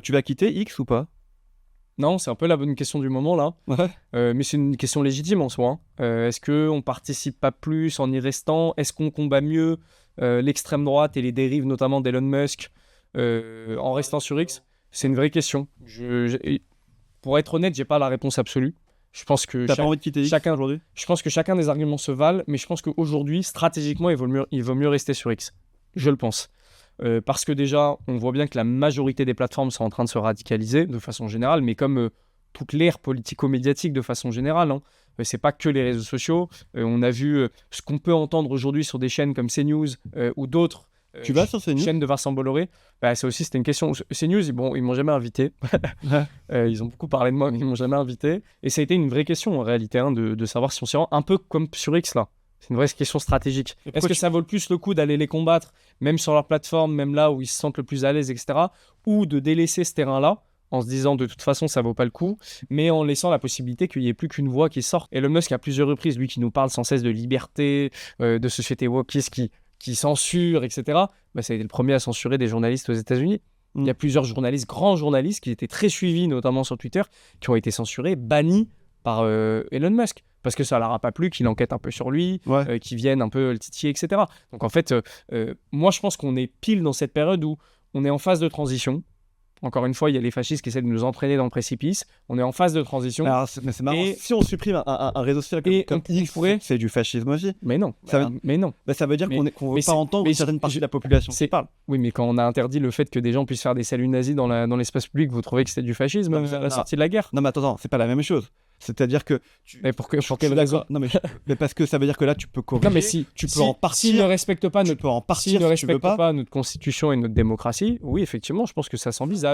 Tu vas quitter X ou pas? Non, c'est un peu la bonne question du moment là. Ouais. Mais c'est une question légitime en soi, hein. Est-ce qu'on participe pas plus en y restant? Est-ce qu'on combat mieux l'extrême droite et les dérives notamment d'Elon Musk en restant sur X? C'est une vraie question. Pour être honnête, j'ai pas la réponse absolue. Je pense que T'as pas envie de quitter X chacun, aujourd'hui? je pense que chacun des arguments se valent, mais je pense qu'aujourd'hui, stratégiquement, il vaut mieux rester sur X. Je le pense. Parce que déjà, on voit bien que la majorité des plateformes sont en train de se radicaliser de façon générale, mais comme toute l'ère politico-médiatique de façon générale, hein. C'est pas que les réseaux sociaux. On a vu ce qu'on peut entendre aujourd'hui sur des chaînes comme CNews ou d'autres Tu vas sur CNews? chaînes de Vincent Bolloré. Bah, ça aussi, c'était une question. CNews, ils m'ont jamais invité. Ouais. Ils ont beaucoup parlé de moi, mais ils m'ont jamais invité. Et ça a été une vraie question en réalité, hein, de savoir si on s'y rend un peu comme sur X là. C'est une vraie question stratégique. Et Est-ce pourquoi que ça vaut le plus le coup d'aller les combattre, même sur leur plateforme, même là où ils se sentent le plus à l'aise, etc., ou de délaisser ce terrain-là en se disant de toute façon ça vaut pas le coup, mais en laissant la possibilité qu'il n'y ait plus qu'une voix qui sorte. Et Elon Musk à plusieurs reprises, lui qui nous parle sans cesse de liberté, de société wokiste qui censure, etc., bah, ça a été le premier à censurer des journalistes aux États-Unis. Il y a plusieurs journalistes, grands journalistes, qui étaient très suivis, notamment sur Twitter, qui ont été censurés, bannis par Elon Musk. Parce que ça leur a pas plu qu'il enquête un peu sur lui, Ouais. qu'il vienne un peu le titiller, etc. Donc en fait, moi je pense qu'on est pile dans cette période où on est en phase de transition. Encore une fois, il y a les fascistes qui essaient de nous entraîner dans le précipice. On est en phase de transition. Alors, mais c'est marrant. Et- Si on supprime un réseau social comme on X, pourrait- c'est du fascisme aussi. Mais non, Ça veut- mais non. Ça veut dire Mais- qu'on ne mais veut c'est- pas entendre mais une certaine partie je- de la population c'est- qui parle. Oui, mais quand on a interdit le fait que des gens puissent faire des saluts nazis dans l'espace public, vous trouvez que c'était du fascisme Non, à la non. sortie de la guerre? Non, mais attends, c'est pas la même chose. C'est-à-dire que. Mais pour Je quelle suis raison? d'accord. Non, mais parce que ça veut dire que là, tu peux corriger. Non, mais si tu peux en partir. S'ils ne respectent pas Tu notre peux en S'ils partir ne si tu veux respectent pas. pas notre constitution et notre démocratie, oui, effectivement, je pense que ça s'envisage.